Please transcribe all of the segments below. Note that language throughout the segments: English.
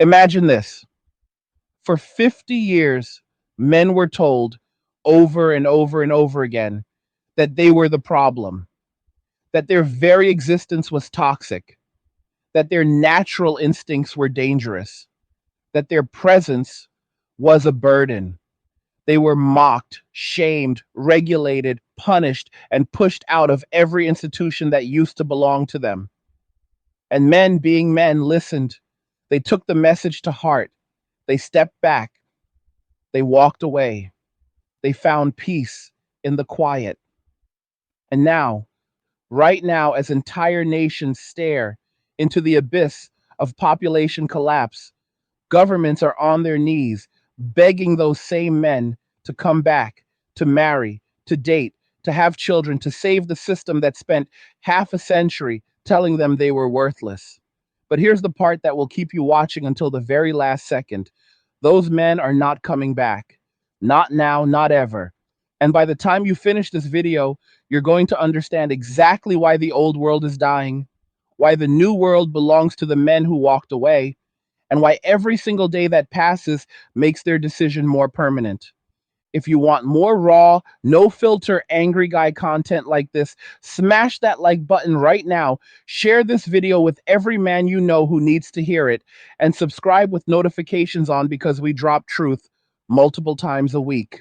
Imagine this. For 50 years, men were told over and over and over again that they were the problem, that their very existence was toxic, that their natural instincts were dangerous, that their presence was a burden. They were mocked, shamed, regulated, punished, and pushed out of every institution that used to belong to them. And men, being men, listened. They took the message to heart. They stepped back. They walked away. They found peace in the quiet. And now, right now, as entire nations stare into the abyss of population collapse, governments are on their knees begging those same men to come back, to marry, to date, to have children, to save the system that spent half a century telling them they were worthless. But here's the part that will keep you watching until the very last second. Those men are not coming back. Not now, not ever. And by the time you finish this video, you're going to understand exactly why the old world is dying, why the new world belongs to the men who walked away, and why every single day that passes makes their decision more permanent. If you want more raw, no filter, angry guy content like this, smash that like button right now. Share this video with every man you know who needs to hear it, and subscribe with notifications on because we drop truth multiple times a week.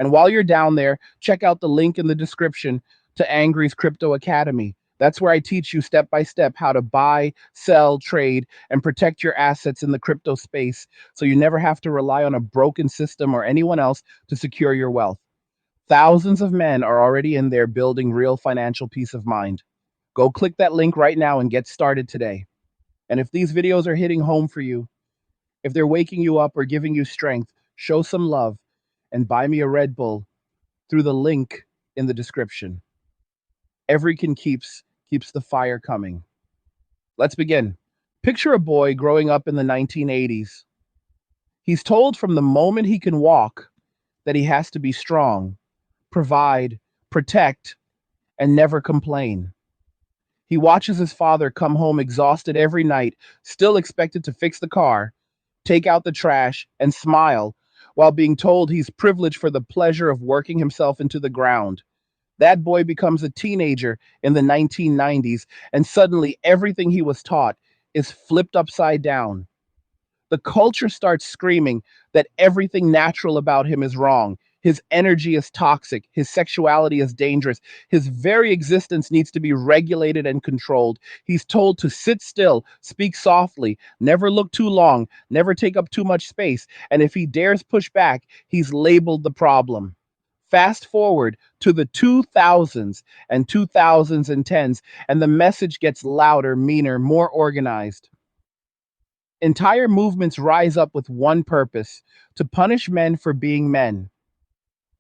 And while you're down there, check out the link in the description to Angry's Crypto Academy. That's where I teach you step by step how to buy, sell, trade, and protect your assets in the crypto space so you never have to rely on a broken system or anyone else to secure your wealth. Thousands of men are already in there building real financial peace of mind. Go click that link right now and get started today. And if these videos are hitting home for you, if they're waking you up or giving you strength, show some love and buy me a Red Bull through the link in the description. Every can keeps the fire coming. Let's begin. Picture a boy growing up in the 1980s. He's told from the moment he can walk that he has to be strong, provide, protect, and never complain. He watches his father come home exhausted every night, still expected to fix the car, take out the trash, and smile, while being told he's privileged for the pleasure of working himself into the ground. That boy becomes a teenager in the 1990s, and suddenly everything he was taught is flipped upside down. The culture starts screaming that everything natural about him is wrong. His energy is toxic. His sexuality is dangerous. His very existence needs to be regulated and controlled. He's told to sit still, speak softly, never look too long, never take up too much space. And if he dares push back, he's labeled the problem. Fast forward to the 2000s and 2010s, and the message gets louder, meaner, more organized. Entire movements rise up with one purpose: to punish men for being men.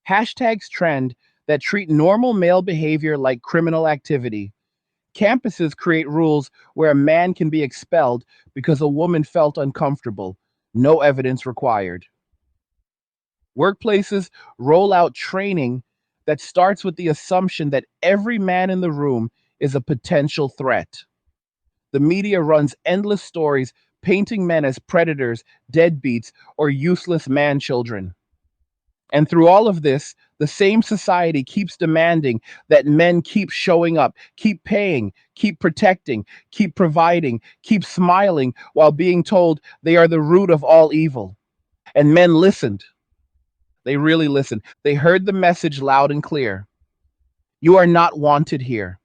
Hashtags trend that treat normal male behavior like criminal activity. Campuses create rules where a man can be expelled because a woman felt uncomfortable. No evidence required. Workplaces roll out training that starts with the assumption that every man in the room is a potential threat. The media runs endless stories painting men as predators, deadbeats, or useless man children. And through all of this, the same society keeps demanding that men keep showing up, keep paying, keep protecting, keep providing, keep smiling while being told they are the root of all evil. And men listened. They really listened. They heard the message loud and clear. You are not wanted here.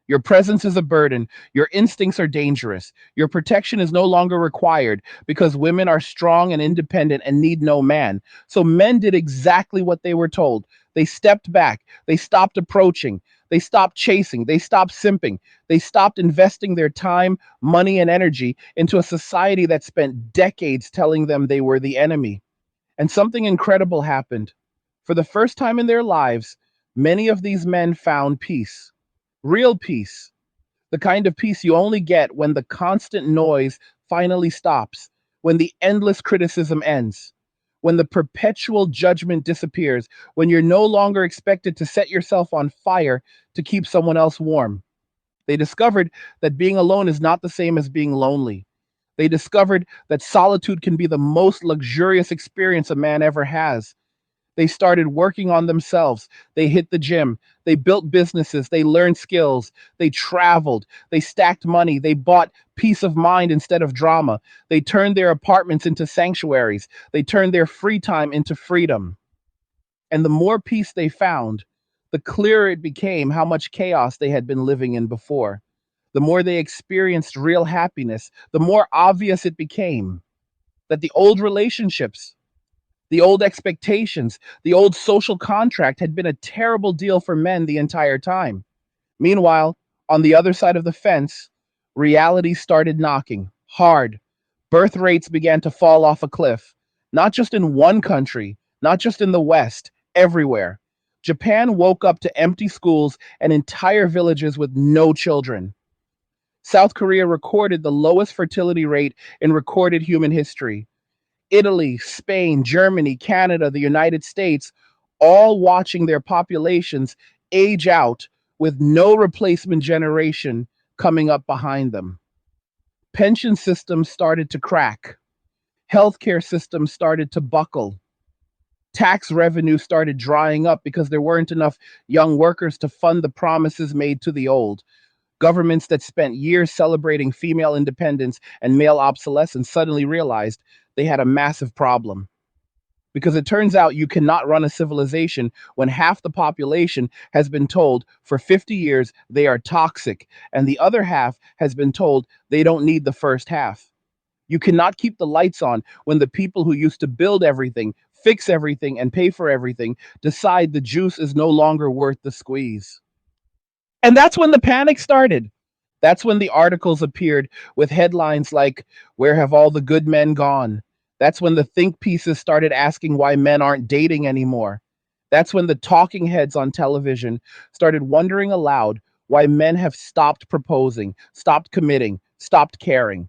Your presence is a burden. Your instincts are dangerous. Your protection is no longer required because women are strong and independent and need no man. So men did exactly what they were told. They stepped back. They stopped approaching. They stopped chasing. They stopped simping. They stopped investing their time, money, and energy into a society that spent decades telling them they were the enemy. And something incredible happened. For the first time in their lives, many of these men found peace. Real peace. The kind of peace you only get when the constant noise finally stops, when the endless criticism ends, when the perpetual judgment disappears, when you're no longer expected to set yourself on fire to keep someone else warm. They discovered that being alone is not the same as being lonely. They discovered that solitude can be the most luxurious experience a man ever has. They started working on themselves. They hit the gym. They built businesses. They learned skills. They traveled. They stacked money. They bought peace of mind instead of drama. They turned their apartments into sanctuaries. They turned their free time into freedom. And the more peace they found, the clearer it became how much chaos they had been living in before. The more they experienced real happiness, the more obvious it became that the old relationships, the old expectations, the old social contract had been a terrible deal for men the entire time. Meanwhile, on the other side of the fence, reality started knocking hard. Birth rates began to fall off a cliff, not just in one country, not just in the West, everywhere. Japan woke up to empty schools and entire villages with no children. South Korea recorded the lowest fertility rate in recorded human history. Italy, Spain, Germany, Canada, the United States, all watching their populations age out with no replacement generation coming up behind them. Pension systems started to crack. Healthcare systems started to buckle. Tax revenue started drying up because there weren't enough young workers to fund the promises made to the old. Governments that spent years celebrating female independence and male obsolescence suddenly realized they had a massive problem. Because it turns out you cannot run a civilization when half the population has been told for 50 years they are toxic, and the other half has been told they don't need the first half. You cannot keep the lights on when the people who used to build everything, fix everything, and pay for everything decide the juice is no longer worth the squeeze. And that's when the panic started. That's when the articles appeared with headlines like, "Where have all the good men gone?" That's when the think pieces started asking why men aren't dating anymore. That's when the talking heads on television started wondering aloud why men have stopped proposing, stopped committing, stopped caring.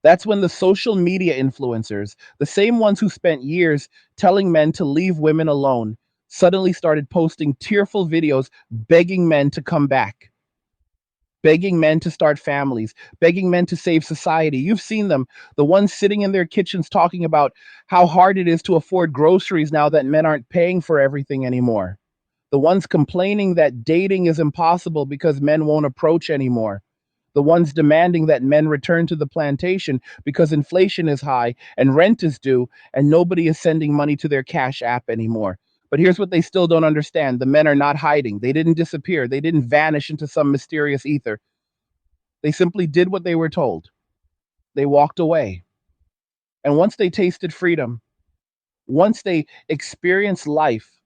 That's when the social media influencers, the same ones who spent years telling men to leave women alone, suddenly started posting tearful videos begging men to come back, begging men to start families, begging men to save society. You've seen them, the ones sitting in their kitchens talking about how hard it is to afford groceries now that men aren't paying for everything anymore. The ones complaining that dating is impossible because men won't approach anymore. The ones demanding that men return to the plantation because inflation is high and rent is due and nobody is sending money to their cash app anymore. But here's what they still don't understand: the men are not hiding. They didn't disappear. They didn't vanish into some mysterious ether. They simply did what they were told. They walked away. And once they tasted freedom, once they experienced life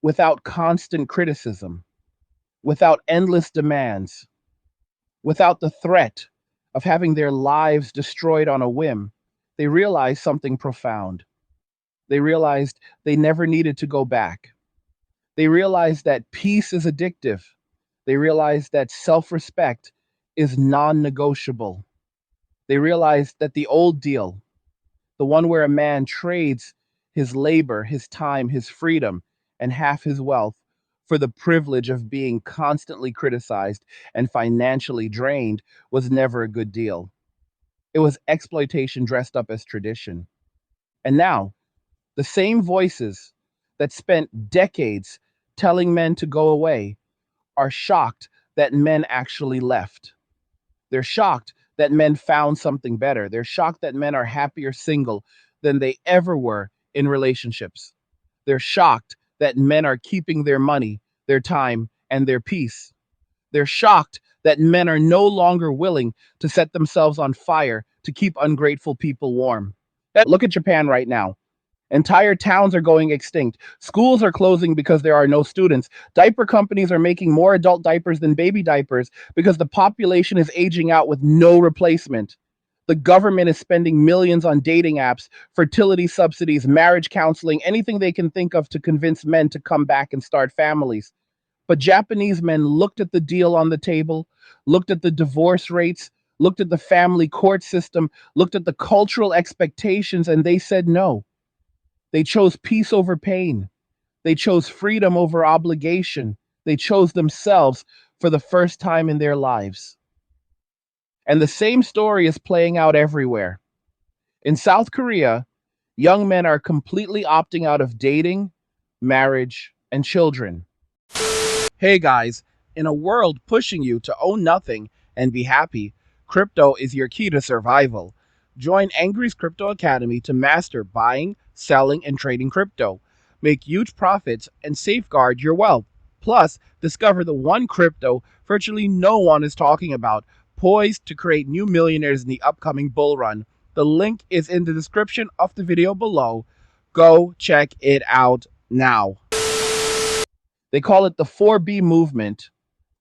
without constant criticism, without endless demands, without the threat of having their lives destroyed on a whim, they realized something profound. They realized they never needed to go back. They realized that peace is addictive. They realized that self respect is non negotiable. They realized that the old deal, the one where a man trades his labor, his time, his freedom, and half his wealth for the privilege of being constantly criticized and financially drained, was never a good deal. It was exploitation dressed up as tradition. And now, the same voices that spent decades telling men to go away are shocked that men actually left. They're shocked that men found something better. They're shocked that men are happier single than they ever were in relationships. They're shocked that men are keeping their money, their time, and their peace. They're shocked that men are no longer willing to set themselves on fire to keep ungrateful people warm. Look at Japan right now. Entire towns are going extinct. Schools are closing because there are no students. Diaper companies are making more adult diapers than baby diapers because the population is aging out with no replacement. The government is spending millions on dating apps, fertility subsidies, marriage counseling, anything they can think of to convince men to come back and start families. But Japanese men looked at the deal on the table, looked at the divorce rates, looked at the family court system, looked at the cultural expectations, and they said no. They chose peace over pain. They chose freedom over obligation. They chose themselves for the first time in their lives. And the same story is playing out everywhere. In South Korea, young men are completely opting out of dating, marriage, and children. Hey guys, in a world pushing you to own nothing and be happy, crypto is your key to survival. Join Angry's Crypto Academy to master buying, selling, and trading crypto. Make huge profits and safeguard your wealth. Plus, discover the one crypto virtually no one is talking about, poised to create new millionaires in the upcoming bull run. The link is in the description of the video below. Go check it out now. They call it the 4B movement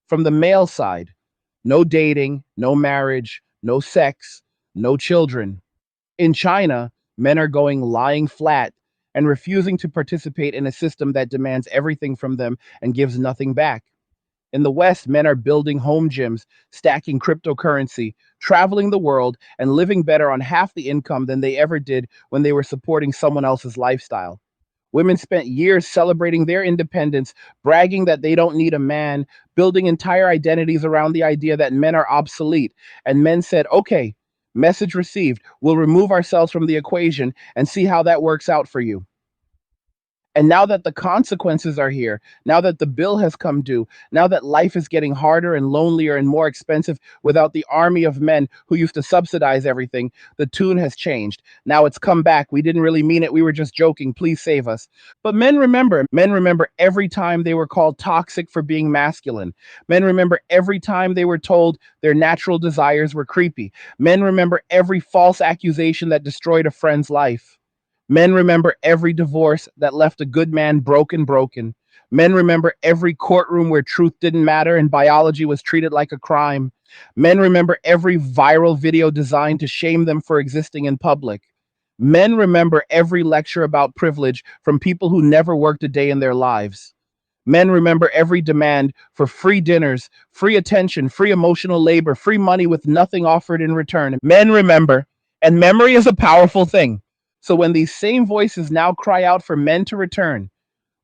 from the male side. No dating, no marriage, no sex, no children. In China, men are going lying flat and refusing to participate in a system that demands everything from them and gives nothing back. In the West, men are building home gyms, stacking cryptocurrency, traveling the world, and living better on half the income than they ever did when they were supporting someone else's lifestyle. Women spent years celebrating their independence, bragging that they don't need a man, building entire identities around the idea that men are obsolete. And men said, okay, message received. We'll remove ourselves from the equation and see how that works out for you. And now that the consequences are here, now that the bill has come due, now that life is getting harder and lonelier and more expensive without the army of men who used to subsidize everything, the tune has changed. Now it's come back. We didn't really mean it. We were just joking. Please save us. But men remember every time they were called toxic for being masculine. Men remember every time they were told their natural desires were creepy. Men remember every false accusation that destroyed a friend's life. Men remember every divorce that left a good man broken. Men remember every courtroom where truth didn't matter and biology was treated like a crime. Men remember every viral video designed to shame them for existing in public. Men remember every lecture about privilege from people who never worked a day in their lives. Men remember every demand for free dinners, free attention, free emotional labor, free money with nothing offered in return. Men remember, and memory is a powerful thing. So when these same voices now cry out for men to return,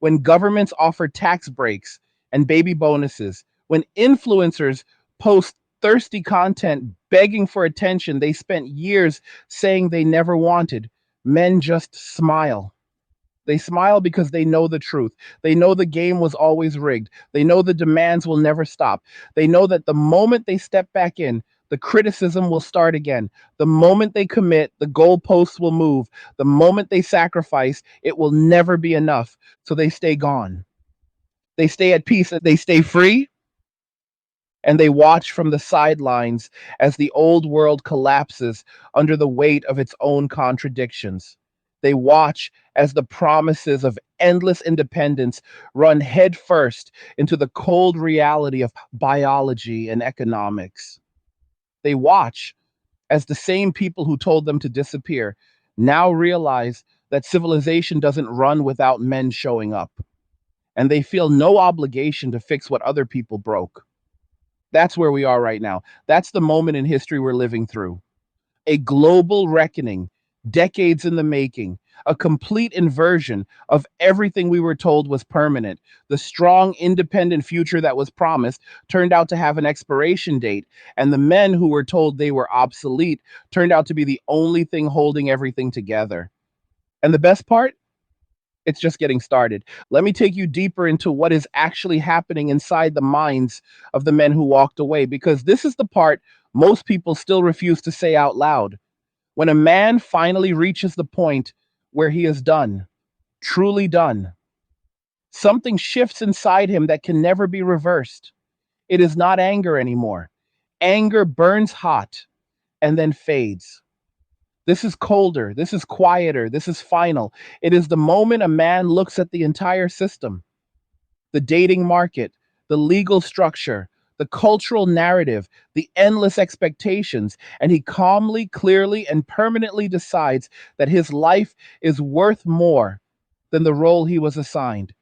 when governments offer tax breaks and baby bonuses, when influencers post thirsty content begging for attention they spent years saying they never wanted, men just smile. They smile because they know the truth. They know the game was always rigged. They know the demands will never stop. They know that the moment they step back in, the criticism will start again. The moment they commit, the goalposts will move. The moment they sacrifice, it will never be enough. So they stay gone. They stay at peace. They stay free and they watch from the sidelines as the old world collapses under the weight of its own contradictions. They watch as the promises of endless independence run headfirst into the cold reality of biology and economics. They watch as the same people who told them to disappear now realize that civilization doesn't run without men showing up. And they feel no obligation to fix what other people broke. That's where we are right now. That's the moment in history we're living through. A global reckoning, decades in the making, a complete inversion of everything we were told was permanent. The strong, independent future that was promised turned out to have an expiration date, and the men who were told they were obsolete turned out to be the only thing holding everything together. And the best part? It's just getting started. Let me take you deeper into what is actually happening inside the minds of the men who walked away, because this is the part most people still refuse to say out loud. When a man finally reaches the point where he is done, truly done, something shifts inside him that can never be reversed. It is not anger anymore. Anger burns hot and then fades. This is colder. This is quieter. This is final. It is the moment a man looks at the entire system, the dating market, the legal structure, the cultural narrative, the endless expectations, and he calmly, clearly, and permanently decides that his life is worth more than the role he was assigned.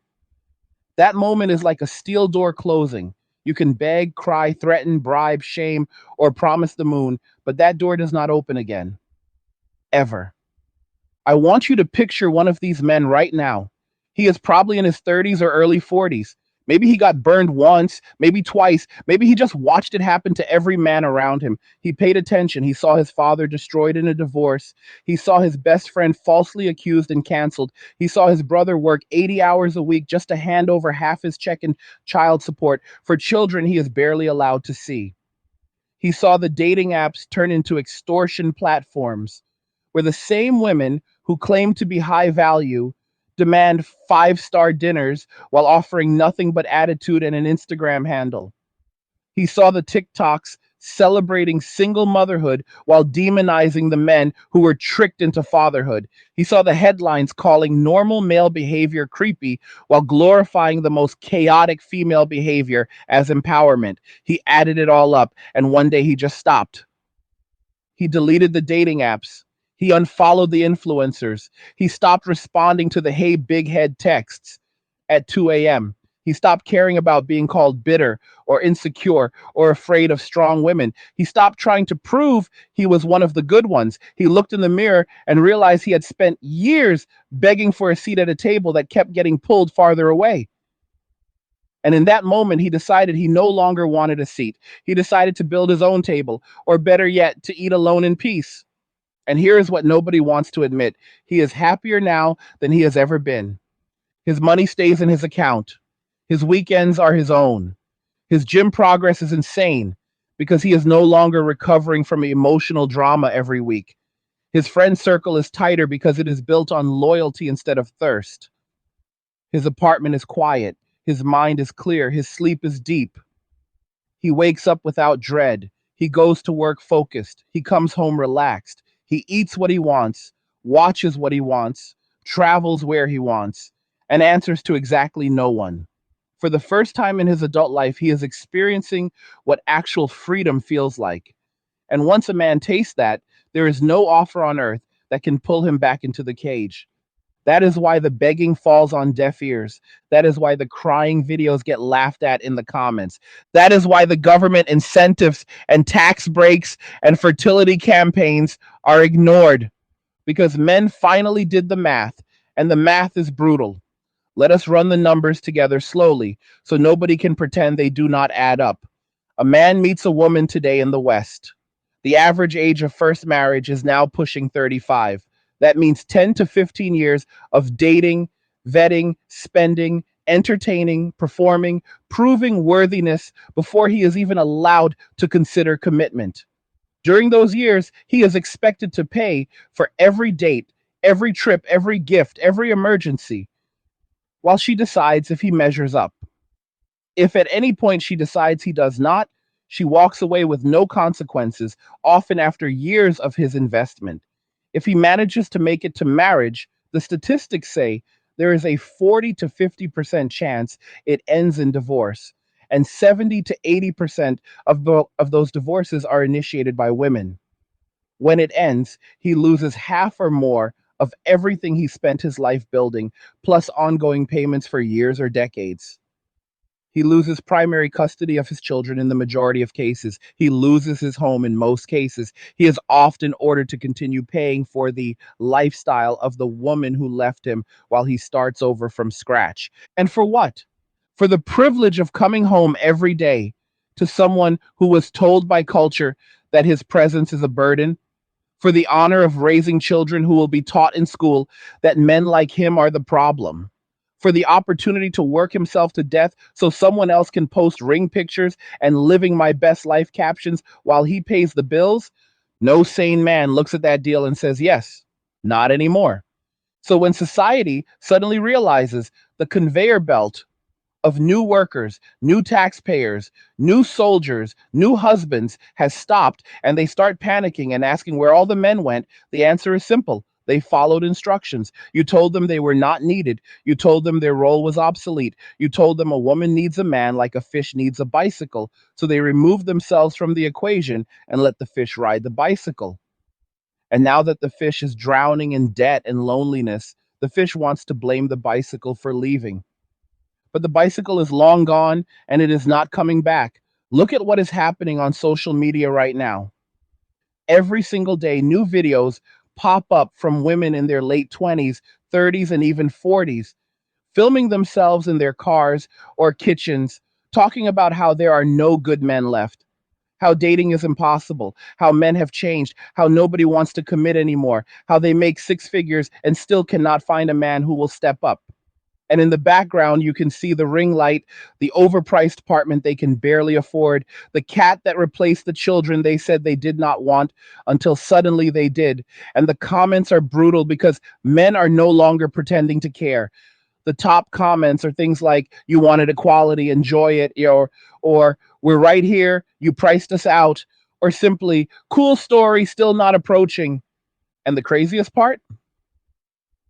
That moment is like a steel door closing. You can beg, cry, threaten, bribe, shame, or promise the moon, but that door does not open again. Ever. I want you to picture one of these men right now. He is probably in his 30s or early 40s. Maybe he got burned once, maybe twice. Maybe he just watched it happen to every man around him. He paid attention. He saw his father destroyed in a divorce. He saw his best friend falsely accused and canceled. He saw his brother work 80 hours a week just to hand over half his check in child support for children he is barely allowed to see. He saw the dating apps turn into extortion platforms where the same women who claim to be high value demand five-star dinners while offering nothing but attitude and an Instagram handle. He saw the TikToks celebrating single motherhood while demonizing the men who were tricked into fatherhood. He saw the headlines calling normal male behavior creepy while glorifying the most chaotic female behavior as empowerment. He added it all up, and one day he just stopped. He deleted the dating apps. He unfollowed the influencers. He stopped responding to the hey big head texts at 2 a.m. He stopped caring about being called bitter or insecure or afraid of strong women. He stopped trying to prove he was one of the good ones. He looked in the mirror and realized he had spent years begging for a seat at a table that kept getting pulled farther away. And in that moment, he decided he no longer wanted a seat. He decided to build his own table, or better yet, to eat alone in peace. And here is what nobody wants to admit: he is happier now than he has ever been. His money stays in his account. His weekends are his own. His gym progress is insane because he is no longer recovering from emotional drama every week. His friend circle is tighter because it is built on loyalty instead of thirst. His apartment is quiet. His mind is clear. His sleep is deep. He wakes up without dread. He goes to work focused. He comes home relaxed. He eats what he wants, watches what he wants, travels where he wants, and answers to exactly no one. For the first time in his adult life, he is experiencing what actual freedom feels like. And once a man tastes that, there is no offer on earth that can pull him back into the cage. That is why the begging falls on deaf ears. That is why the crying videos get laughed at in the comments. That is why the government incentives and tax breaks and fertility campaigns are ignored, because men finally did the math, and the math is brutal. Let us run the numbers together slowly so nobody can pretend they do not add up. A man meets a woman today in the West. The average age of first marriage is now pushing 35. That means 10 to 15 years of dating, vetting, spending, entertaining, performing, proving worthiness before he is even allowed to consider commitment. During those years, he is expected to pay for every date, every trip, every gift, every emergency, while she decides if he measures up. If at any point she decides he does not, she walks away with no consequences, often after years of his investment. If he manages to make it to marriage, the statistics say there is a 40 to 50% chance it ends in divorce, and 70 to 80% of those divorces are initiated by women. When it ends, he loses half or more of everything he spent his life building, plus ongoing payments for years or decades. He loses primary custody of his children in the majority of cases. He loses his home in most cases. He is often ordered to continue paying for the lifestyle of the woman who left him while he starts over from scratch. And for what? For the privilege of coming home every day to someone who was told by culture that his presence is a burden, for the honor of raising children who will be taught in school that men like him are the problem, for the opportunity to work himself to death so someone else can post ring pictures and living my best life captions while he pays the bills. No sane man looks at that deal and says, yes, not anymore. So when society suddenly realizes the conveyor belt of new workers, new taxpayers, new soldiers, new husbands has stopped, and they start panicking and asking where all the men went, the answer is simple. They followed instructions. You told them they were not needed. You told them their role was obsolete. You told them a woman needs a man like a fish needs a bicycle. So they removed themselves from the equation and let the fish ride the bicycle. And now that the fish is drowning in debt and loneliness, the fish wants to blame the bicycle for leaving. But the bicycle is long gone and it is not coming back. Look at what is happening on social media right now. Every single day, new videos pop up from women in their late 20s, 30s, and even 40s filming themselves in their cars or kitchens, talking about how there are no good men left, how dating is impossible, how men have changed, how nobody wants to commit anymore, how they make six figures and still cannot find a man who will step up. And in the background, you can see the ring light, the overpriced apartment they can barely afford, the cat that replaced the children they said they did not want until suddenly they did. And the comments are brutal because men are no longer pretending to care. The top comments are things like, "You wanted equality, enjoy it," or "We're right here, you priced us out," or simply, "Cool story, still not approaching." And the craziest part?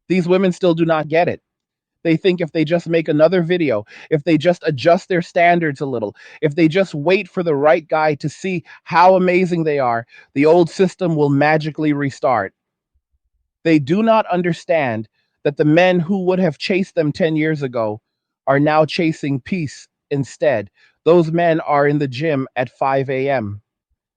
These women still do not get it. They think if they just make another video, if they just adjust their standards a little, if they just wait for the right guy to see how amazing they are, the old system will magically restart. They do not understand that the men who would have chased them 10 years ago are now chasing peace instead. Those men are in the gym at 5 a.m.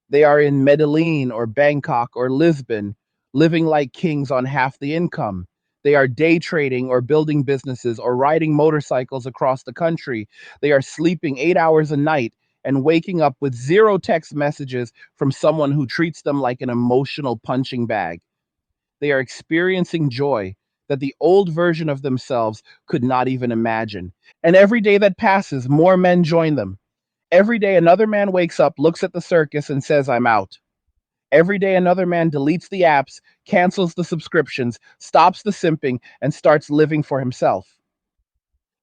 They are in Medellin or Bangkok or Lisbon, living like kings on half the income. They are day trading or building businesses or riding motorcycles across the country. They are sleeping 8 hours a night and waking up with zero text messages from someone who treats them like an emotional punching bag. They are experiencing joy that the old version of themselves could not even imagine. And every day that passes, more men join them. Every day, another man wakes up, looks at the circus, and says, "I'm out." Every day, another man deletes the apps, cancels the subscriptions, stops the simping, and starts living for himself.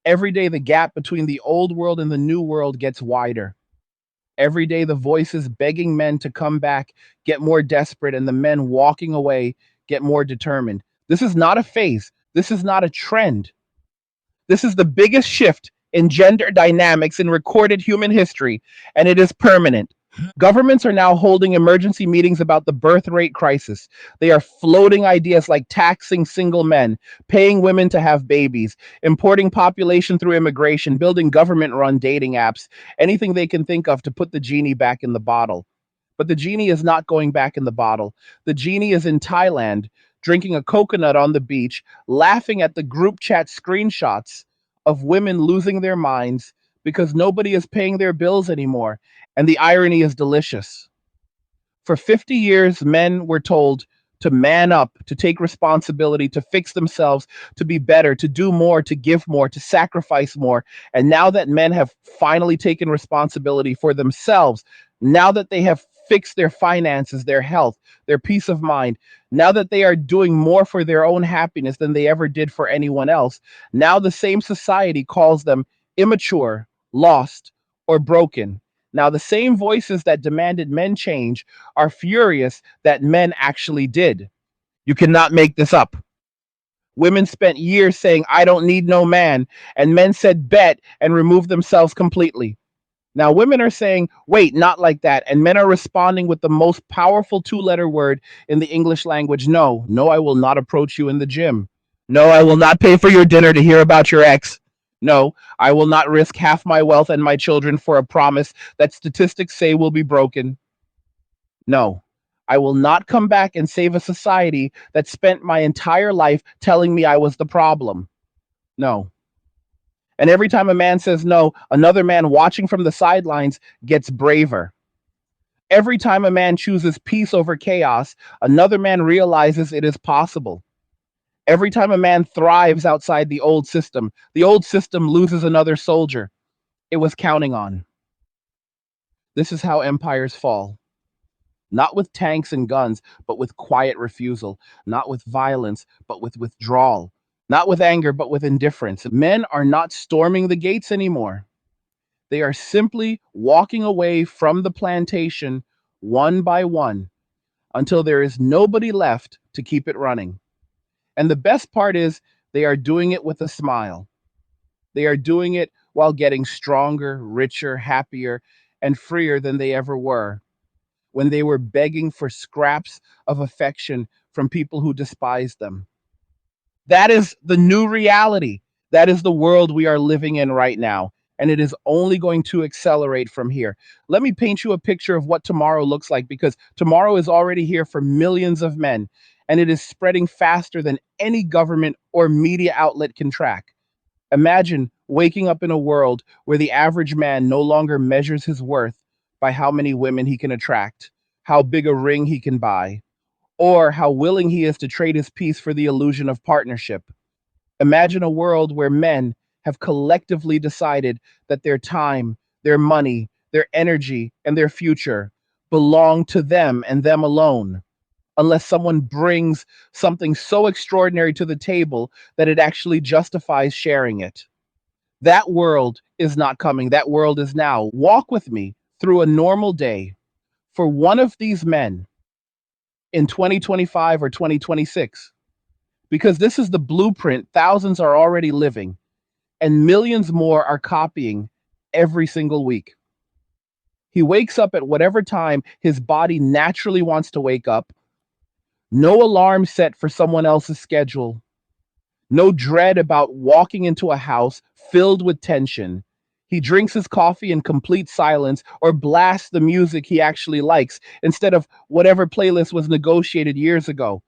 Every day, the gap between the old world and the new world gets wider. Every day, the voices begging men to come back get more desperate, and the men walking away get more determined. This is not a phase. This is not a trend. This is the biggest shift in gender dynamics in recorded human history, and it is permanent. Governments are now holding emergency meetings about the birth rate crisis. They are floating ideas like taxing single men, paying women to have babies, importing population through immigration, building government run dating apps, anything they can think of to put the genie back in the bottle. But the genie is not going back in the bottle. The genie is in Thailand, drinking a coconut on the beach, laughing at the group chat screenshots of women losing their minds because nobody is paying their bills anymore. And the irony is delicious. For 50 years, men were told to man up, to take responsibility, to fix themselves, to be better, to do more, to give more, to sacrifice more. And now that men have finally taken responsibility for themselves, now that they have fixed their finances, their health, their peace of mind, now that they are doing more for their own happiness than they ever did for anyone else, now the same society calls them immature, lost, or broken. Now, the same voices that demanded men change are furious that men actually did. You cannot make this up. Women spent years saying, "I don't need no man," and men said, "Bet," and removed themselves completely. Now, women are saying, "Wait, not like that," and men are responding with the most powerful two-letter word in the English language: no. No, I will not approach you in the gym. No, I will not pay for your dinner to hear about your ex. No, I will not risk half my wealth and my children for a promise that statistics say will be broken. No, I will not come back and save a society that spent my entire life telling me I was the problem. No. And every time a man says no, another man watching from the sidelines gets braver. Every time a man chooses peace over chaos, another man realizes it is possible. Every time a man thrives outside the old system loses another soldier it was counting on. This is how empires fall. Not with tanks and guns, but with quiet refusal. Not with violence, but with withdrawal. Not with anger, but with indifference. Men are not storming the gates anymore. They are simply walking away from the plantation one by one until there is nobody left to keep it running. And the best part is they are doing it with a smile. They are doing it while getting stronger, richer, happier, and freer than they ever were when they were begging for scraps of affection from people who despised them. That is the new reality. That is the world we are living in right now. And it is only going to accelerate from here. Let me paint you a picture of what tomorrow looks like because tomorrow is already here for millions of men and it is spreading faster than any government or media outlet can track. Imagine waking up in a world where the average man no longer measures his worth by how many women he can attract, how big a ring he can buy, or how willing he is to trade his peace for the illusion of partnership. Imagine a world where men have collectively decided that their time, their money, their energy, and their future belong to them and them alone, unless someone brings something so extraordinary to the table that it actually justifies sharing it. That world is not coming. That world is now. Walk with me through a normal day for one of these men in 2025 or 2026, because this is the blueprint thousands are already living and millions more are copying every single week. He wakes up at whatever time his body naturally wants to wake up, no alarm set for someone else's schedule, no dread about walking into a house filled with tension. He drinks his coffee in complete silence or blasts the music he actually likes instead of whatever playlist was negotiated years ago.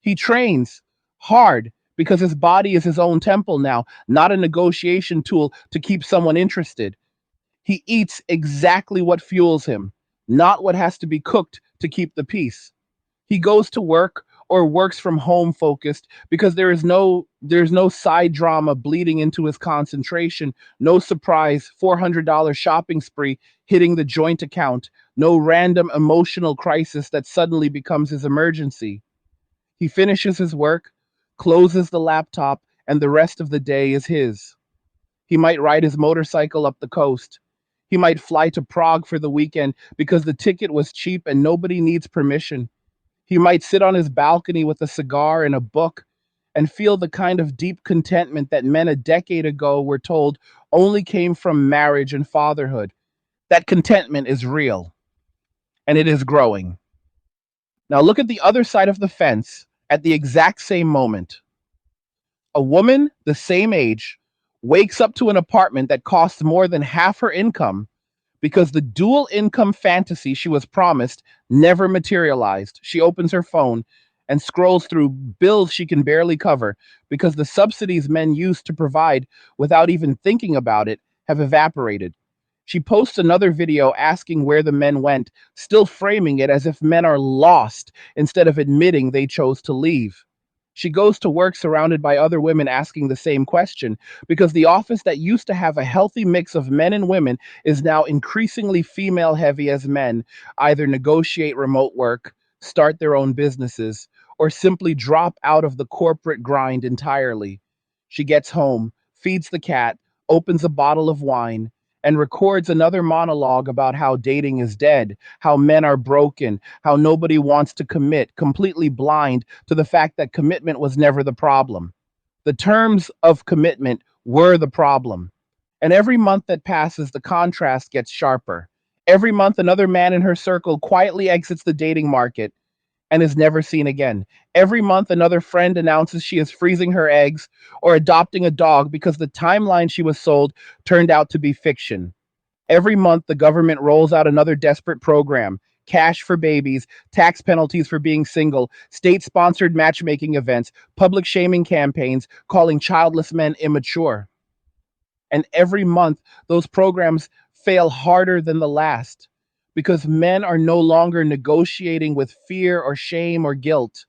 He trains hard because his body is his own temple now, not a negotiation tool to keep someone interested. He eats exactly what fuels him, not what has to be cooked to keep the peace. He goes to work or works from home focused because there's no side drama bleeding into his concentration, no surprise $400 shopping spree hitting the joint account, no random emotional crisis that suddenly becomes his emergency. He finishes his work, closes the laptop, and the rest of the day is his. He might ride his motorcycle up the coast. He might fly to Prague for the weekend because the ticket was cheap and nobody needs permission. He might sit on his balcony with a cigar and a book and feel the kind of deep contentment that men a decade ago were told only came from marriage and fatherhood. That contentment is real and it is growing. Now look at the other side of the fence at the exact same moment. A woman the same age wakes up to an apartment that costs more than half her income because the dual income fantasy she was promised never materialized. She opens her phone and scrolls through bills she can barely cover because the subsidies men used to provide without even thinking about it have evaporated. She posts another video asking where the men went, still framing it as if men are lost instead of admitting they chose to leave. She goes to work surrounded by other women asking the same question because the office that used to have a healthy mix of men and women is now increasingly female heavy as men either negotiate remote work, start their own businesses, or simply drop out of the corporate grind entirely. She gets home, feeds the cat, opens a bottle of wine, and records another monologue about how dating is dead, how men are broken, how nobody wants to commit, completely blind to the fact that commitment was never the problem. The terms of commitment were the problem. And every month that passes, the contrast gets sharper. Every month, another man in her circle quietly exits the dating market and is never seen again. Every month, another friend announces she is freezing her eggs or adopting a dog because the timeline she was sold turned out to be fiction. Every month, the government rolls out another desperate program: cash for babies, tax penalties for being single, state sponsored matchmaking events, public shaming campaigns, calling childless men immature. And every month, those programs fail harder than the last because men are no longer negotiating with fear or shame or guilt.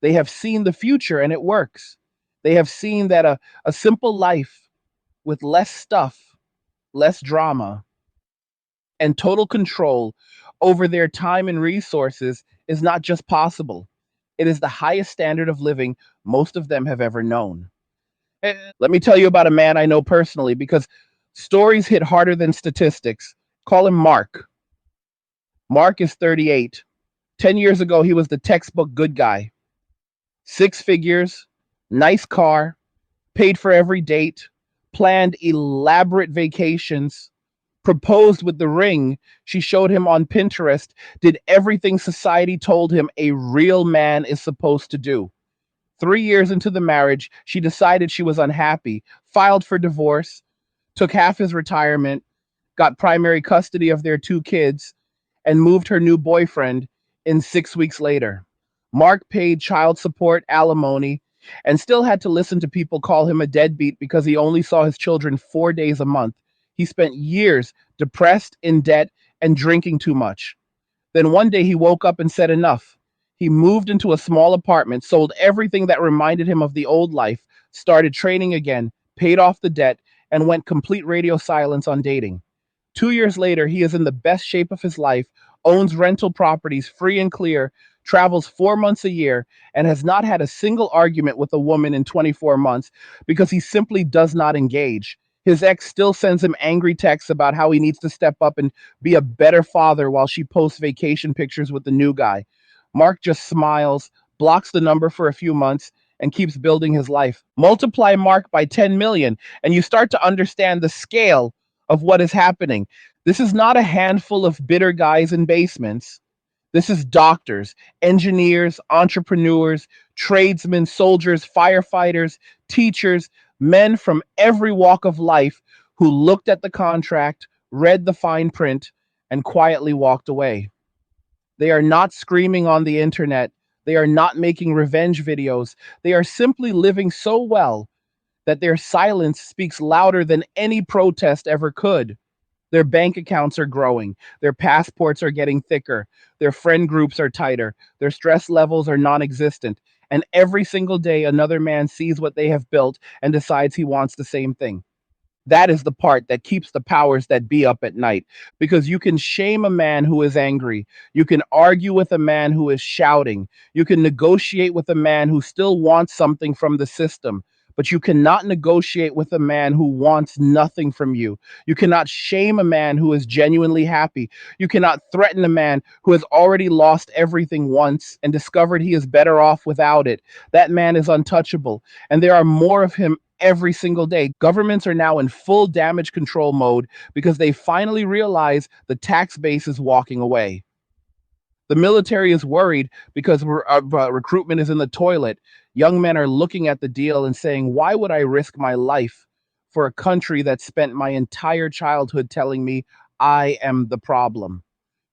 They have seen the future and it works. They have seen that a simple life with less stuff, less drama, and total control over their time and resources is not just possible, it is the highest standard of living most of them have ever known. Let me tell you about a man I know personally because stories hit harder than statistics. Call him Mark. Mark is 38. 10 years ago, he was the textbook good guy. Six figures, nice car, paid for every date, planned elaborate vacations, proposed with the ring she showed him on Pinterest, did everything society told him a real man is supposed to do. 3 years into the marriage, she decided she was unhappy, filed for divorce, took half his retirement, got primary custody of their two kids, and moved her new boyfriend in 6 weeks later. Mark paid child support, alimony. and still had to listen to people call him a deadbeat because he only saw his children 4 days a month. He spent years depressed, in debt, and drinking too much. Then one day he woke up and said enough. He moved into a small apartment, sold everything that reminded him of the old life, started training again, paid off the debt, and went complete radio silence on dating. 2 years later, he is in the best shape of his life, owns rental properties free and clear, travels 4 months a year, and has not had a single argument with a woman in 24 months because he simply does not engage. His ex still sends him angry texts about how he needs to step up and be a better father while she posts vacation pictures with the new guy. Mark just smiles, blocks the number for a few months, and keeps building his life. Multiply Mark by 10 million, and you start to understand the scale of what is happening. This is not a handful of bitter guys in basements. This is doctors, engineers, entrepreneurs, tradesmen, soldiers, firefighters, teachers, men from every walk of life who looked at the contract, read the fine print, and quietly walked away. They are not screaming on the internet. They are not making revenge videos. They are simply living so well that their silence speaks louder than any protest ever could. Their bank accounts are growing. Their passports are getting thicker. Their friend groups are tighter. Their stress levels are non existent. And every single day, another man sees what they have built and decides he wants the same thing. That is the part that keeps the powers that be up at night, because you can shame a man who is angry. You can argue with a man who is shouting. You can negotiate with a man who still wants something from the system. But you cannot negotiate with a man who wants nothing from you. You cannot shame a man who is genuinely happy. You cannot threaten a man who has already lost everything once and discovered he is better off without it. That man is untouchable, and there are more of him every single day. Governments are now in full damage control mode because they finally realize the tax base is walking away. The military is worried because recruitment is in the toilet. Young men are looking at the deal and saying, why would I risk my life for a country that spent my entire childhood telling me I am the problem?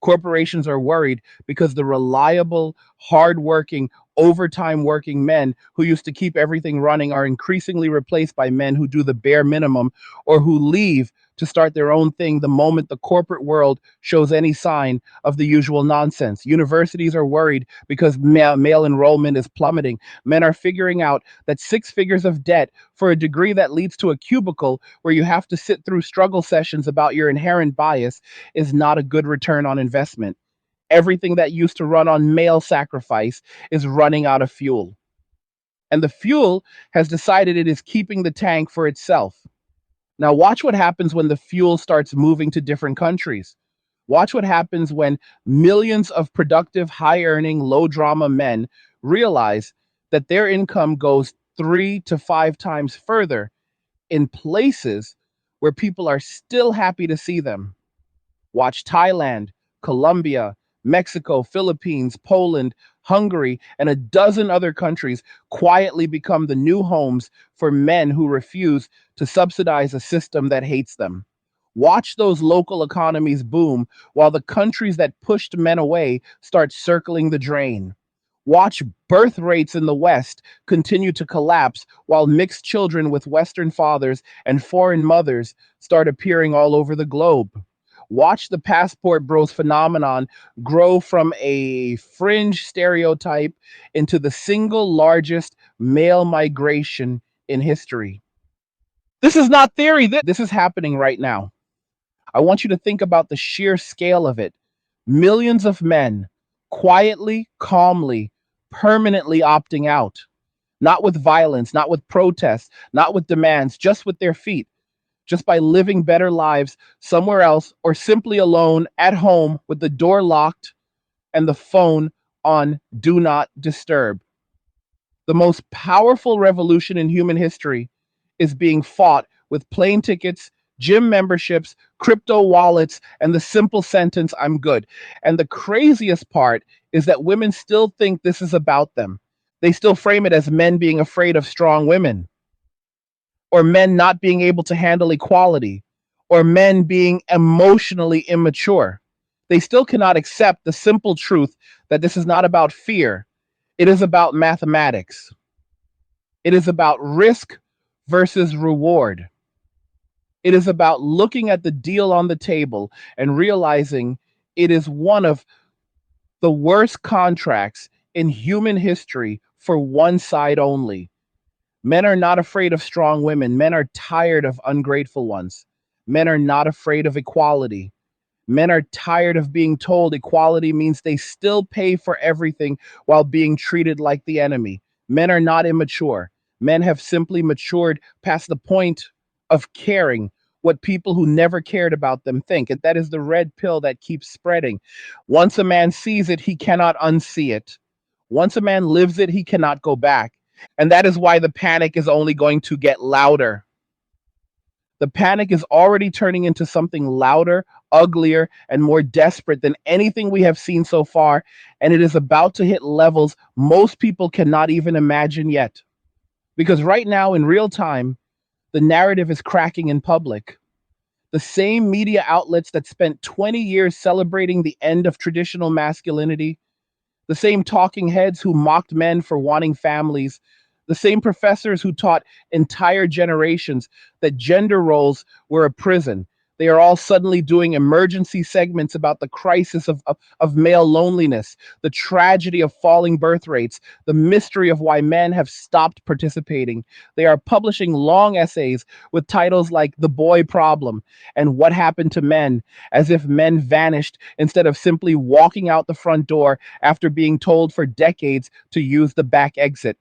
Corporations are worried because the reliable, hardworking, overtime working men who used to keep everything running are increasingly replaced by men who do the bare minimum or who leave to start their own thing the moment the corporate world shows any sign of the usual nonsense. Universities are worried because male enrollment is plummeting. Men are figuring out that 6 figures of debt for a degree that leads to a cubicle where you have to sit through struggle sessions about your inherent bias is not a good return on investment. Everything that used to run on male sacrifice is running out of fuel. And the fuel has decided it is keeping the tank for itself. Now, watch what happens when the fuel starts moving to different countries. Watch what happens when millions of productive, high earning, low drama men realize that their income goes 3 to 5 times further in places where people are still happy to see them. Watch Thailand, Colombia, Mexico, Philippines, Poland, Hungary, and a dozen other countries quietly become the new homes for men who refuse to subsidize a system that hates them. Watch those local economies boom while the countries that pushed men away start circling the drain. Watch birth rates in the West continue to collapse while mixed children with Western fathers and foreign mothers start appearing all over the globe. Watch the passport bros phenomenon grow from a fringe stereotype into the single largest male migration in history. This is not theory. This is happening right now. I want you to think about the sheer scale of it. Millions of men quietly, calmly, permanently opting out. Not with violence, not with protests, not with demands, just with their feet, just by living better lives somewhere else or simply alone at home with the door locked and the phone on do not disturb. The most powerful revolution in human history is being fought with plane tickets, gym memberships, crypto wallets, and the simple sentence, I'm good. And the craziest part is that women still think this is about them. They still frame it as men being afraid of strong women, or men not being able to handle equality, or men being emotionally immature. They still cannot accept the simple truth that this is not about fear, it is about mathematics. It is about risk versus reward. It is about looking at the deal on the table and realizing it is one of the worst contracts in human history for one side only. Men are not afraid of strong women. Men are tired of ungrateful ones. Men are not afraid of equality. Men are tired of being told equality means they still pay for everything while being treated like the enemy. Men are not immature. Men have simply matured past the point of caring what people who never cared about them think. And that is the red pill that keeps spreading. Once a man sees it, he cannot unsee it. Once a man lives it, he cannot go back. And that is why the panic is only going to get louder. The panic is already turning into something louder, uglier, and more desperate than anything we have seen so far, and it is about to hit levels most people cannot even imagine yet. Because right now, in real time, the narrative is cracking in public. The same media outlets that spent 20 years celebrating the end of traditional masculinity, the same talking heads who mocked men for wanting families, the same professors who taught entire generations that gender roles were a prison. They are all suddenly doing emergency segments about the crisis of male loneliness, the tragedy of falling birth rates, the mystery of why men have stopped participating. They are publishing long essays with titles like The Boy Problem and What Happened to Men, as if men vanished instead of simply walking out the front door after being told for decades to use the back exit.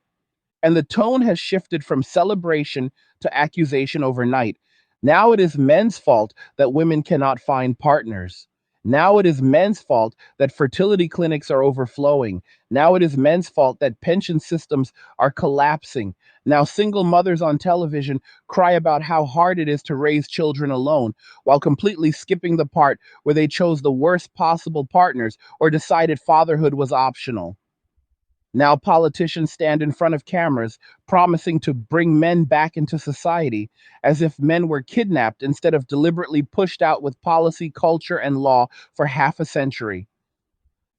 And the tone has shifted from celebration to accusation overnight. Now it is men's fault that women cannot find partners. Now it is men's fault that fertility clinics are overflowing. Now it is men's fault that pension systems are collapsing. Now single mothers on television cry about how hard it is to raise children alone, while completely skipping the part where they chose the worst possible partners or decided fatherhood was optional. Now politicians stand in front of cameras promising to bring men back into society as if men were kidnapped instead of deliberately pushed out with policy, culture, and law for half a century.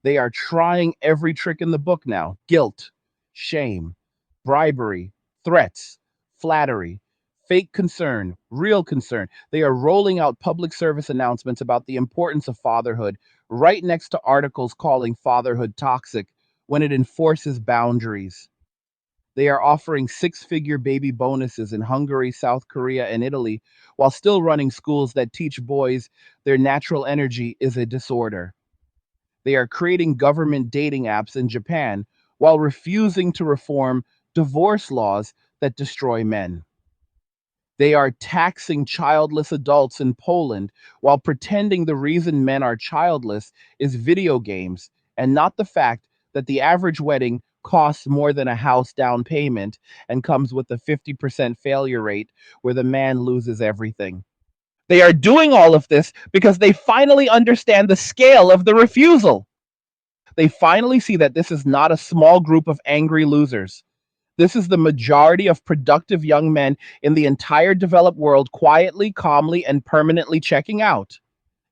They are trying every trick in the book now: guilt, shame, bribery, threats, flattery, fake concern, real concern. They are rolling out public service announcements about the importance of fatherhood right next to articles calling fatherhood toxic when it enforces boundaries. They are offering six-figure baby bonuses in Hungary, South Korea, and Italy while still running schools that teach boys their natural energy is a disorder. They are creating government dating apps in Japan while refusing to reform divorce laws that destroy men. They are taxing childless adults in Poland while pretending the reason men are childless is video games and not the fact that the average wedding costs more than a house down payment and comes with a 50% failure rate where the man loses everything. They are doing all of this because they finally understand the scale of the refusal. They finally see that this is not a small group of angry losers. This is the majority of productive young men in the entire developed world quietly, calmly, and permanently checking out.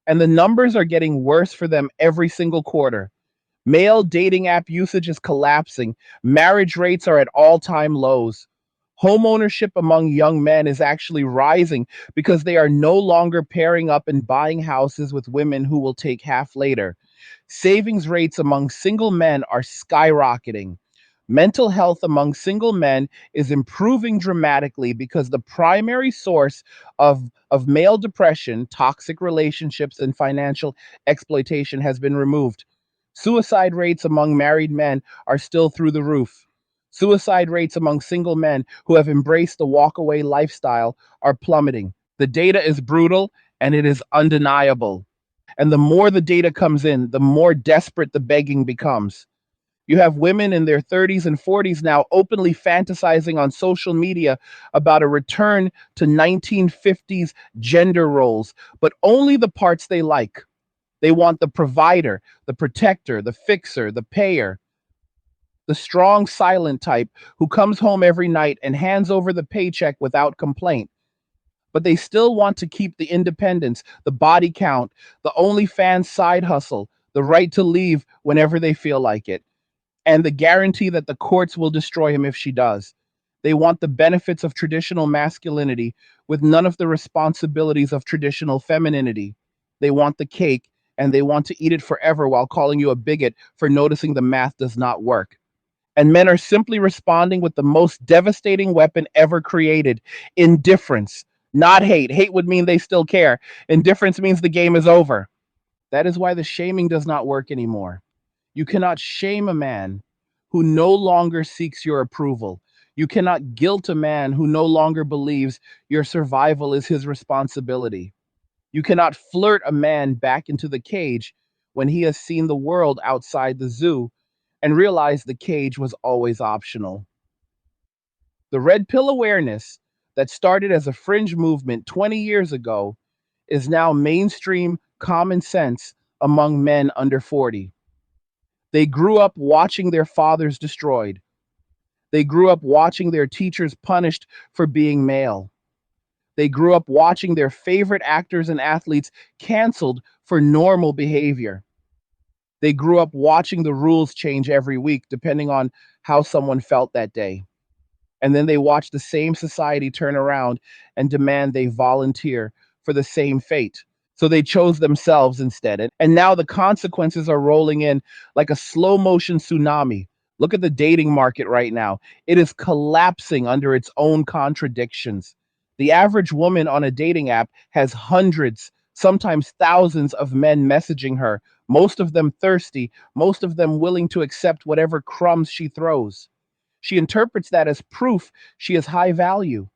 And the numbers are getting worse for them every single quarter. Male dating app usage is collapsing. Marriage rates are at all time lows. Home ownership among young men is actually rising because they are no longer pairing up and buying houses with women who will take half later. Savings rates among single men are skyrocketing. Mental health among single men is improving dramatically because the primary source of male depression, toxic relationships, and financial exploitation has been removed. Suicide rates among married men are still through the roof. Suicide rates among single men who have embraced the walkaway lifestyle are plummeting. The data is brutal and it is undeniable. And the more the data comes in, the more desperate the begging becomes. You have women in their 30s and 40s now openly fantasizing on social media about a return to 1950s gender roles, but only the parts they like. They want the provider, the protector, the fixer, the payer, the strong, silent type who comes home every night and hands over the paycheck without complaint. But they still want to keep the independence, the body count, the OnlyFans side hustle, the right to leave whenever they feel like it, and the guarantee that the courts will destroy him if she does. They want the benefits of traditional masculinity with none of the responsibilities of traditional femininity. They want the cake and they want to eat it forever while calling you a bigot for noticing the math does not work. And men are simply responding with the most devastating weapon ever created: indifference, not hate. Hate would mean they still care. Indifference means the game is over. That is why the shaming does not work anymore. You cannot shame a man who no longer seeks your approval. You cannot guilt a man who no longer believes your survival is his responsibility. You cannot flirt a man back into the cage when he has seen the world outside the zoo and realized the cage was always optional. The red pill awareness that started as a fringe movement 20 years ago is now mainstream common sense among men under 40. They grew up watching their fathers destroyed. They grew up watching their teachers punished for being male. They grew up watching their favorite actors and athletes canceled for normal behavior. They grew up watching the rules change every week depending on how someone felt that day. And then they watched the same society turn around and demand they volunteer for the same fate. So they chose themselves instead. And now the consequences are rolling in like a slow motion tsunami. Look at the dating market right now. It is collapsing under its own contradictions. The average woman on a dating app has hundreds, sometimes thousands of men messaging her, most of them thirsty, most of them willing to accept whatever crumbs she throws. She interprets that as proof she is high value.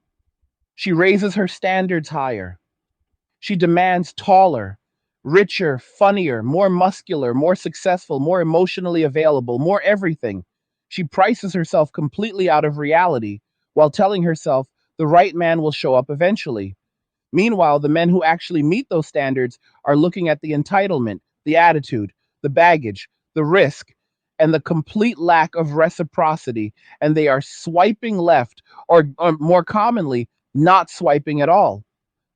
She raises her standards higher. She demands taller, richer, funnier, more muscular, more successful, more emotionally available, more everything. She prices herself completely out of reality while telling herself the right man will show up eventually. Meanwhile, the men who actually meet those standards are looking at the entitlement, the attitude, the baggage, the risk, and the complete lack of reciprocity, and they are swiping left, or more commonly, not swiping at all.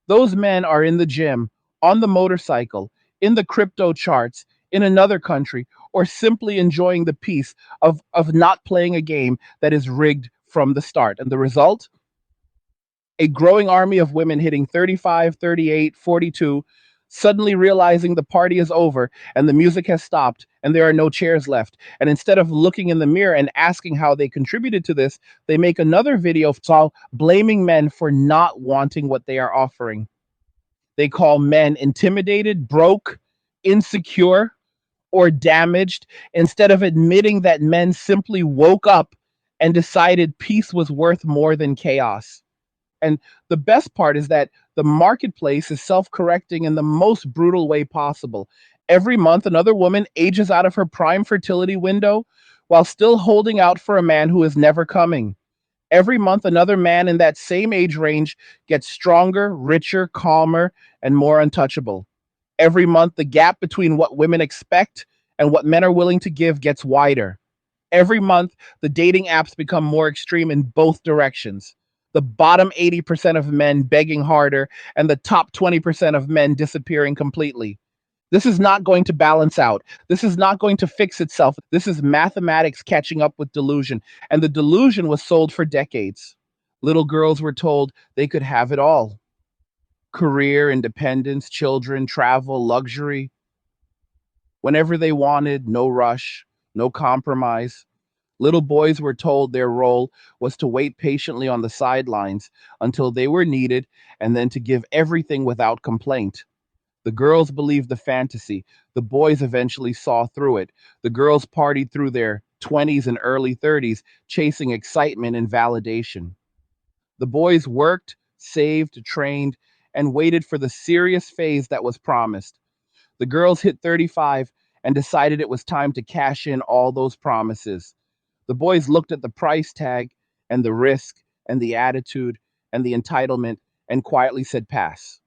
Those men are in the gym, on the motorcycle, in the crypto charts, in another country, or simply enjoying the peace of not playing a game that is rigged from the start. And the result? A growing army of women hitting 35, 38, 42, suddenly realizing the party is over and the music has stopped and there are no chairs left. And instead of looking in the mirror and asking how they contributed to this, they make another video blaming men for not wanting what they are offering. They call men intimidated, broke, insecure, or damaged instead of admitting that men simply woke up and decided peace was worth more than chaos. And the best part is that the marketplace is self correcting in the most brutal way possible. Every month, another woman ages out of her prime fertility window while still holding out for a man who is never coming. Every month, another man in that same age range gets stronger, richer, calmer, and more untouchable. Every month, the gap between what women expect and what men are willing to give gets wider. Every month, the dating apps become more extreme in both directions. The bottom 80% of men begging harder, and the top 20% of men disappearing completely. This is not going to balance out. This is not going to fix itself. This is mathematics catching up with delusion. And the delusion was sold for decades. Little girls were told they could have it all: career, independence, children, travel, luxury. Whenever they wanted, no rush, no compromise. Little boys were told their role was to wait patiently on the sidelines until they were needed and then to give everything without complaint. The girls believed the fantasy. The boys eventually saw through it. The girls partied through their 20s and early 30s, chasing excitement and validation. The boys worked, saved, trained, and waited for the serious phase that was promised. The girls hit 35 and decided it was time to cash in all those promises. The boys looked at the price tag and the risk and the attitude and the entitlement and quietly said pass.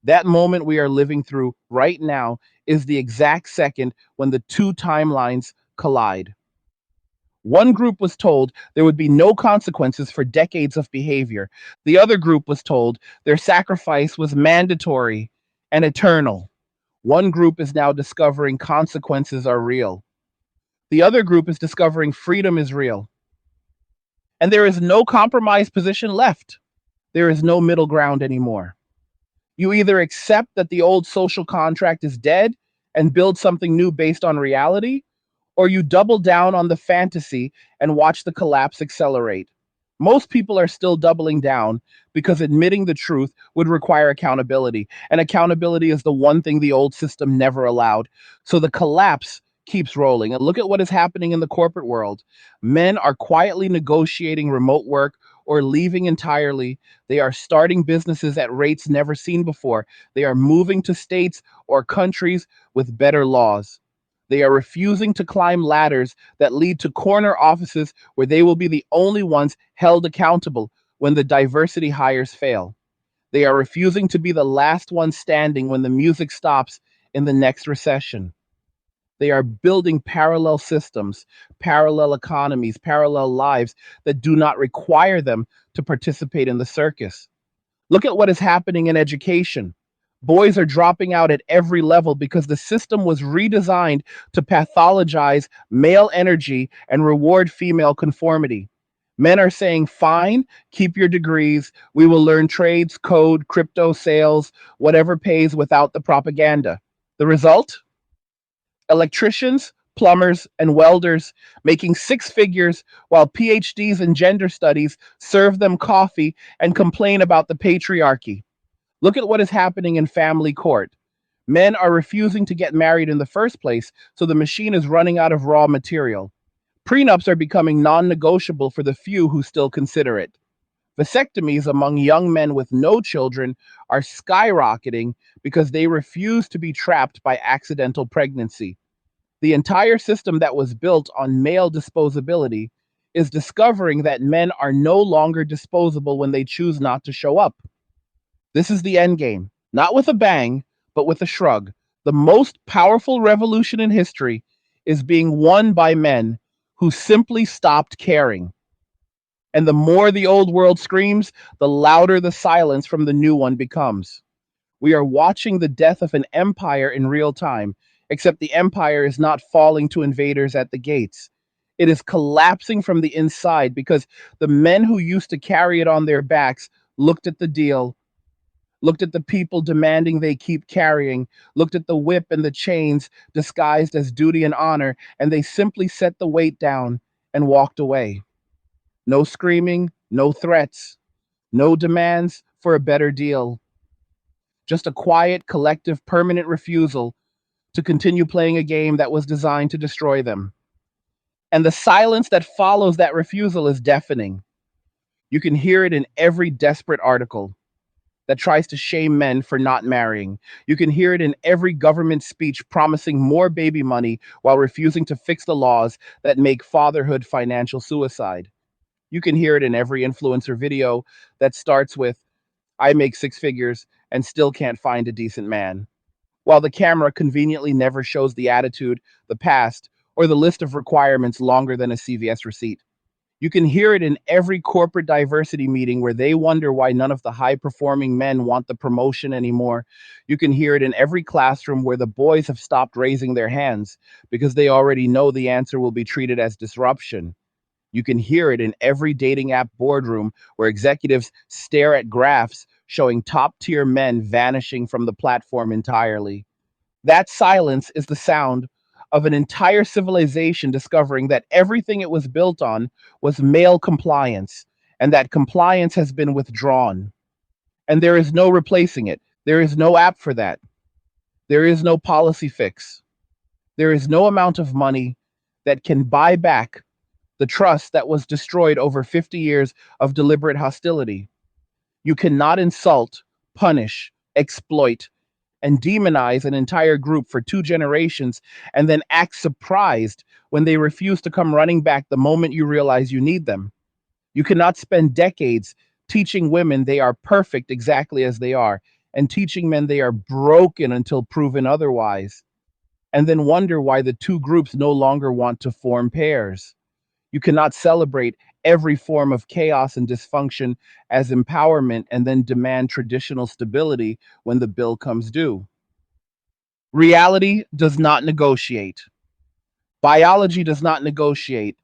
That moment we are living through right now is the exact second when the two timelines collide. One group was told there would be no consequences for decades of behavior. The other group was told their sacrifice was mandatory and eternal. One group is now discovering consequences are real. The other group is discovering freedom is real. And there is no compromise position left. There is no middle ground anymore. You either accept that the old social contract is dead and build something new based on reality, or you double down on the fantasy and watch the collapse accelerate. Most people are still doubling down because admitting the truth would require accountability. And accountability is the one thing the old system never allowed. So the collapse keeps rolling. And look at what is happening in the corporate world. Men are quietly negotiating remote work or leaving entirely. They are starting businesses at rates never seen before. They are moving to states or countries with better laws. They are refusing to climb ladders that lead to corner offices where they will be the only ones held accountable when the diversity hires fail. They are refusing to be the last one standing when the music stops in the next recession. They are building parallel systems, parallel economies, parallel lives that do not require them to participate in the circus. Look at what is happening in education. Boys are dropping out at every level because the system was redesigned to pathologize male energy and reward female conformity. Men are saying, fine, keep your degrees. We will learn trades, code, crypto, sales, whatever pays without the propaganda. The result? Electricians, plumbers, and welders making six figures while PhDs in gender studies serve them coffee and complain about the patriarchy. Look at what is happening in family court. Men are refusing to get married in the first place, so the machine is running out of raw material. Prenups are becoming non negotiable for the few who still consider it. Vasectomies among young men with no children are skyrocketing because they refuse to be trapped by accidental pregnancy. The entire system that was built on male disposability is discovering that men are no longer disposable when they choose not to show up. This is the end game, not with a bang, but with a shrug. The most powerful revolution in history is being won by men who simply stopped caring. And the more the old world screams, the louder the silence from the new one becomes. We are watching the death of an empire in real time, except the empire is not falling to invaders at the gates. It is collapsing from the inside because the men who used to carry it on their backs looked at the deal, looked at the people demanding they keep carrying, looked at the whip and the chains disguised as duty and honor, and they simply set the weight down and walked away. No screaming, no threats, no demands for a better deal. Just a quiet, collective, permanent refusal to continue playing a game that was designed to destroy them. And the silence that follows that refusal is deafening. You can hear it in every desperate article that tries to shame men for not marrying. You can hear it in every government speech promising more baby money while refusing to fix the laws that make fatherhood financial suicide. You can hear it in every influencer video that starts with, I make six figures and still can't find a decent man, while the camera conveniently never shows the attitude, the past, or the list of requirements longer than a CVS receipt. You can hear it in every corporate diversity meeting where they wonder why none of the high performing men want the promotion anymore. You can hear it in every classroom where the boys have stopped raising their hands because they already know the answer will be treated as disruption. You can hear it in every dating app boardroom where executives stare at graphs showing top tier men vanishing from the platform entirely. That silence is the sound of an entire civilization discovering that everything it was built on was male compliance, and that compliance has been withdrawn. And there is no replacing it. There is no app for that. There is no policy fix. There is no amount of money that can buy back the trust that was destroyed over 50 years of deliberate hostility. You cannot insult, punish, exploit, and demonize an entire group for 2 generations and then act surprised when they refuse to come running back the moment you realize you need them. You cannot spend decades teaching women they are perfect exactly as they are and teaching men they are broken until proven otherwise, and then wonder why the two groups no longer want to form pairs. You cannot celebrate every form of chaos and dysfunction as empowerment and then demand traditional stability when the bill comes due. Reality does not negotiate. Biology does not negotiate.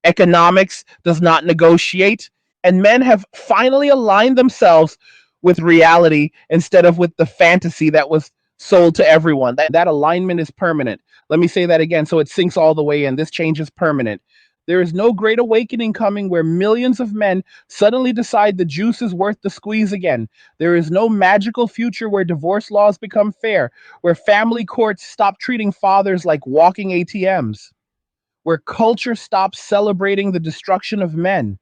Economics does not negotiate, and men have finally aligned themselves with reality instead of with the fantasy that was sold to everyone. That alignment is permanent. Let me say that again so it sinks all the way in. This change is permanent. There is no great awakening coming where millions of men suddenly decide the juice is worth the squeeze again. There is no magical future where divorce laws become fair, where family courts stop treating fathers like walking ATMs, where culture stops celebrating the destruction of men,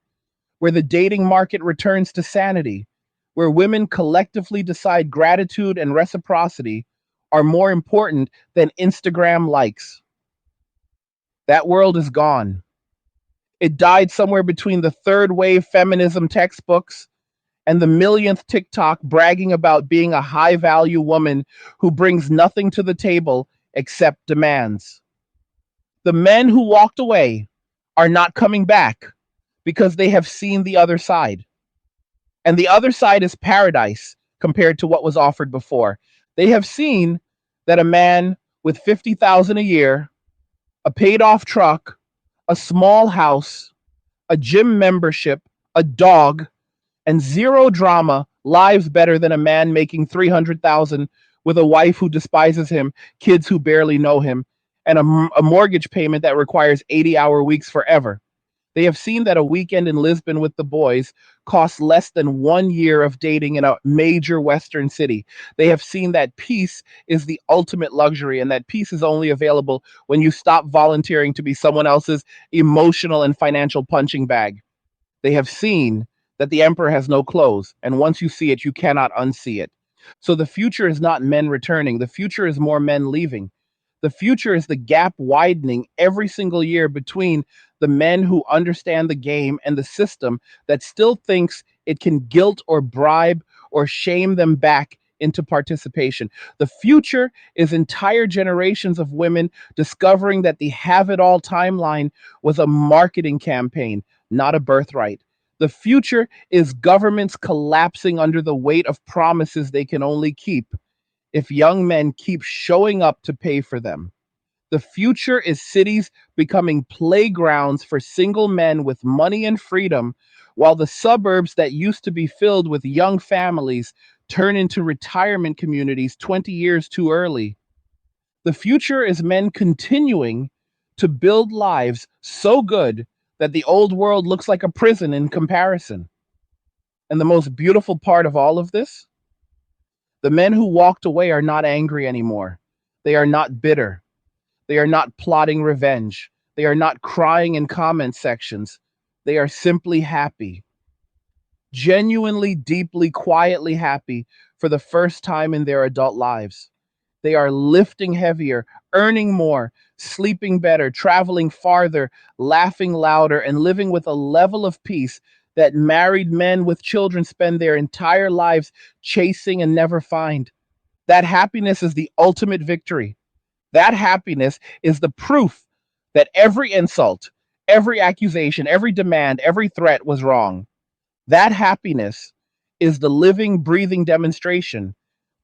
where the dating market returns to sanity, where women collectively decide gratitude and reciprocity are more important than Instagram likes. That world is gone. It died somewhere between the third wave feminism textbooks and the millionth TikTok bragging about being a high value woman who brings nothing to the table except demands. The men who walked away are not coming back because they have seen the other side. And the other side is paradise compared to what was offered before. They have seen that a man with 50,000 a year, a paid off truck, a small house, a gym membership, a dog, and zero drama lives better than a man making 300,000 with a wife who despises him, kids who barely know him, and a mortgage payment that requires 80-hour weeks forever. They have seen that a weekend in Lisbon with the boys costs less than 1 year of dating in a major Western city. They have seen that peace is the ultimate luxury and that peace is only available when you stop volunteering to be someone else's emotional and financial punching bag. They have seen that the emperor has no clothes, and once you see it, you cannot unsee it. So the future is not men returning, the future is more men leaving. The future is the gap widening every single year between the men who understand the game and the system that still thinks it can guilt or bribe or shame them back into participation. The future is entire generations of women discovering that the have it all timeline was a marketing campaign, not a birthright. The future is governments collapsing under the weight of promises they can only keep if young men keep showing up to pay for them. The future is cities becoming playgrounds for single men with money and freedom, while the suburbs that used to be filled with young families turn into retirement communities 20 years too early. The future is men continuing to build lives so good that the old world looks like a prison in comparison. And the most beautiful part of all of this, the men who walked away are not angry anymore. They are not bitter. They are not plotting revenge. They are not crying in comment sections. They are simply happy, genuinely, deeply, quietly happy for the first time in their adult lives. They are lifting heavier, earning more, sleeping better, traveling farther, laughing louder, and living with a level of peace that married men with children spend their entire lives chasing and never find. That happiness is the ultimate victory. That happiness is the proof that every insult, every accusation, every demand, every threat was wrong. That happiness is the living, breathing demonstration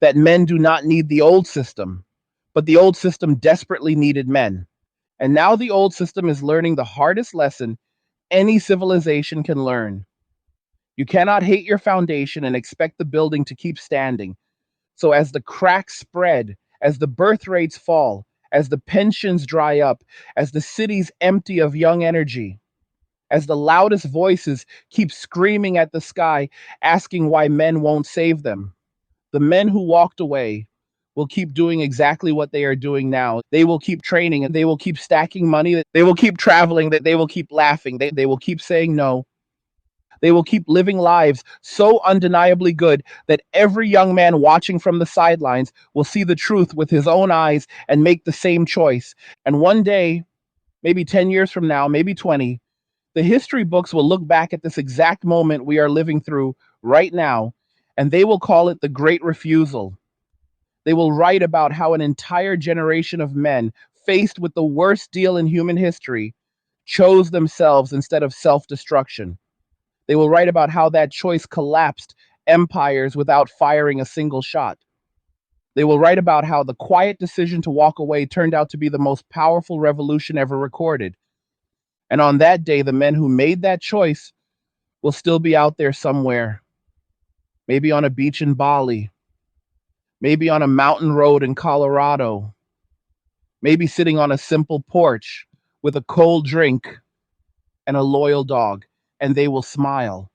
that men do not need the old system, but the old system desperately needed men. And now the old system is learning the hardest lesson any civilization can learn. You cannot hate your foundation and expect the building to keep standing. So as the cracks spread, as the birth rates fall, as the pensions dry up, as the cities empty of young energy, as the loudest voices keep screaming at the sky, asking why men won't save them, the men who walked away will keep doing exactly what they are doing now. They will keep training and they will keep stacking money. They will keep traveling, that they will keep laughing. They will keep saying no. They will keep living lives so undeniably good that every young man watching from the sidelines will see the truth with his own eyes and make the same choice. And one day, maybe 10 years from now, maybe 20, the history books will look back at this exact moment we are living through right now, and they will call it the Great Refusal. They will write about how an entire generation of men, faced with the worst deal in human history, chose themselves instead of self destruction. They will write about how that choice collapsed empires without firing a single shot. They will write about how the quiet decision to walk away turned out to be the most powerful revolution ever recorded. And on that day, the men who made that choice will still be out there somewhere, maybe on a beach in Bali, maybe on a mountain road in Colorado, maybe sitting on a simple porch with a cold drink and a loyal dog, and they will smile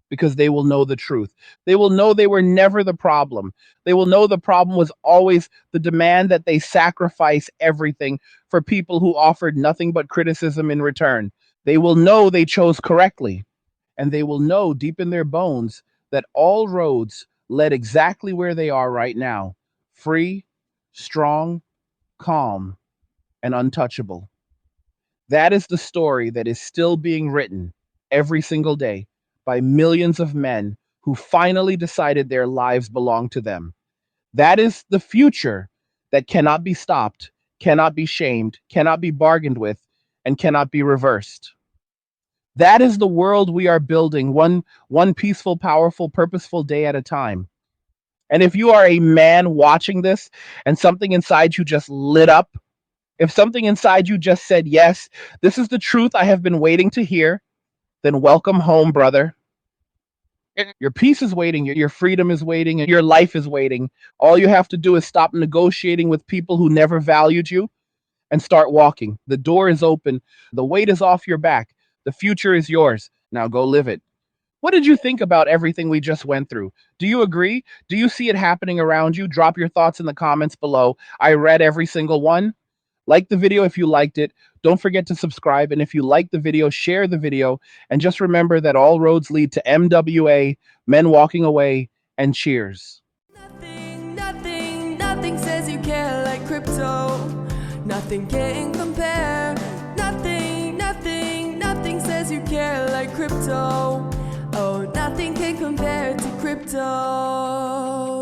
because they will know the truth. They will know they were never the problem. They will know the problem was always the demand that they sacrifice everything for people who offered nothing but criticism in return. They will know they chose correctly, and they will know deep in their bones that all roads led exactly where they are right now: free, strong, calm, and untouchable. That is the story that is still being written every single day by millions of men who finally decided their lives belong to them. That is the future that cannot be stopped, cannot be shamed, cannot be bargained with, and cannot be reversed. That is the world we are building, one peaceful, powerful, purposeful day at a time. And if you are a man watching this and something inside you just lit up, if something inside you just said, yes, this is the truth I have been waiting to hear, then welcome home, brother. Your peace is waiting, your freedom is waiting, and your life is waiting. All you have to do is stop negotiating with people who never valued you and start walking. The door is open, the weight is off your back, the future is yours. Now go live it. What did you think about everything we just went through? Do you agree? Do you see it happening around you? Drop your thoughts in the comments below. I read every single one. Like the video if you liked it. Don't forget to subscribe. And if you like the video, share the video. And just remember that all roads lead to MWA, men walking away, and cheers. Nothing says you care like crypto. Nothing can compare. Nothing says you care like crypto. Oh, nothing can compare to crypto.